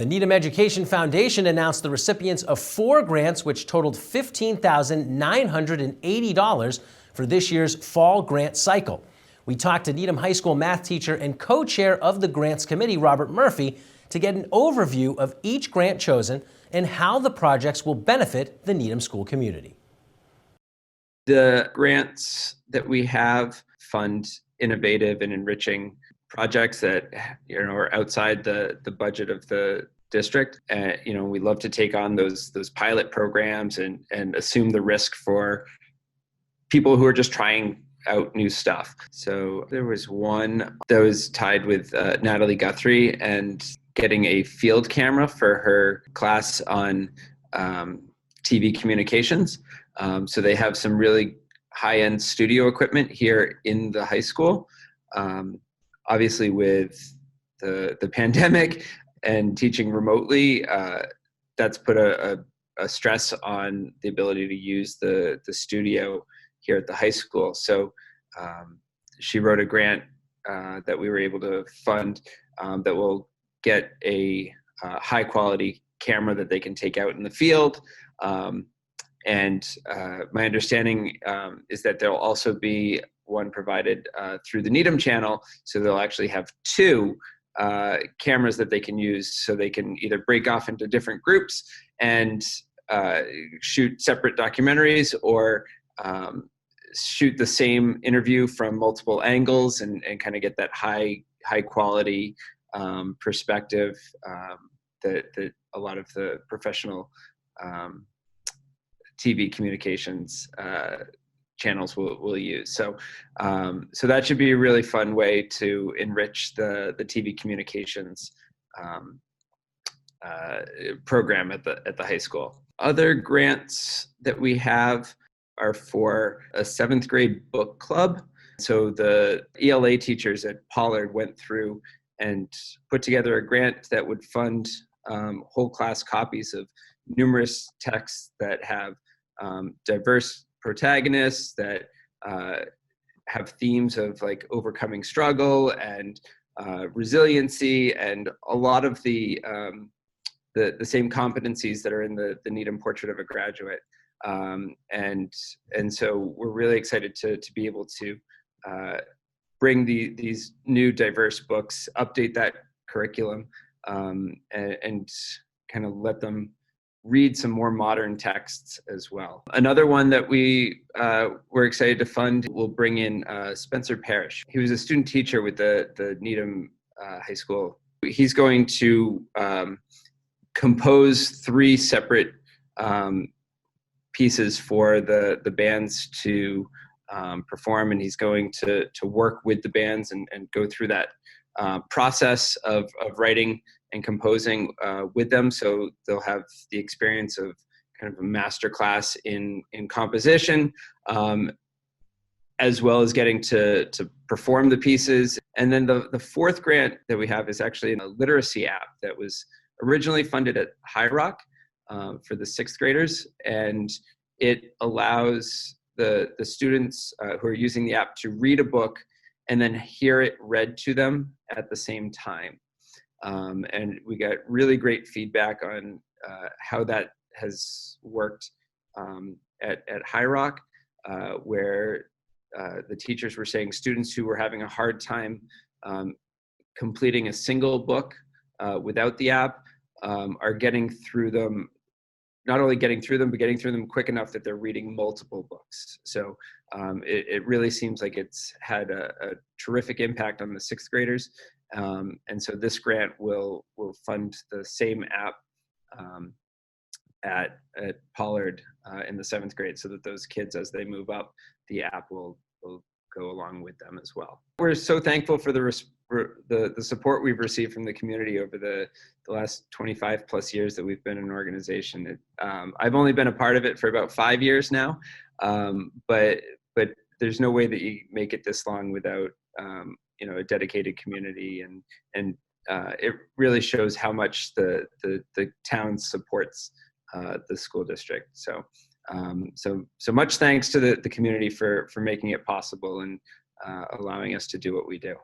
The Needham Education Foundation announced the recipients of 4 grants, which totaled $15,980 for this year's fall grant cycle. We talked to Needham High School math teacher and co-chair of the grants committee, Robert Murphy, to get an overview of each grant chosen and how the projects will benefit the Needham school community. The grants that we have fund innovative and enriching projects that are outside the budget of the district. We love to take on those pilot programs and assume the risk for people who are just trying out new stuff. So there was one that was tied with Natalie Guthrie and getting a field camera for her class on TV communications. So they have some really high-end studio equipment here in the high school. Obviously with the pandemic and teaching remotely, that's put a stress on the ability to use the studio here at the high school. So she wrote a grant that we were able to fund that will get a high quality camera that they can take out in the field. And my understanding is that there'll also be one provided through the Needham channel. So they'll actually have 2 cameras that they can use, so they can either break off into different groups and shoot separate documentaries, or shoot the same interview from multiple angles and kind of get that high quality perspective that a lot of the professional TV communications channels will use. So that should be a really fun way to enrich the TV communications program at the high school. Other grants that we have are for a 7th grade book club. So the ELA teachers at Pollard went through and put together a grant that would fund whole class copies of numerous texts that have diverse protagonists, that have themes of like overcoming struggle and resiliency, and a lot of the same competencies that are in the Needham Portrait of a Graduate. And so we're really excited to be able to bring these new diverse books, update that curriculum, and kind of let them read some more modern texts as well. Another one that we were excited to fund will bring in Spencer Parrish. He was a student teacher with the Needham High School. He's going to compose 3 separate pieces for the bands to perform, and he's going to work with the bands and go through that process of writing and composing with them. So they'll have the experience of kind of a master class in composition, as well as getting to perform the pieces. And then the 4th grant that we have is actually a literacy app that was originally funded at High Rock for the 6th graders. And it allows the students who are using the app to read a book and then hear it read to them at the same time. And we got really great feedback on how that has worked at High Rock, where the teachers were saying students who were having a hard time completing a single book without the app are getting through them, not only getting through them, but getting through them quick enough that they're reading multiple books. So it really seems like it's had a terrific impact on the 6th graders. And so this grant will fund the same app at Pollard in the 7th grade, so that those kids, as they move up, the app will go along with them as well. We're so thankful for the support we've received from the community over the last 25 plus years that we've been an organization. I've only been a part of it for about 5 years now, but there's no way that you make it this long without a dedicated community, and it really shows how much the town supports the school district. So much thanks to the community for making it possible and allowing us to do what we do.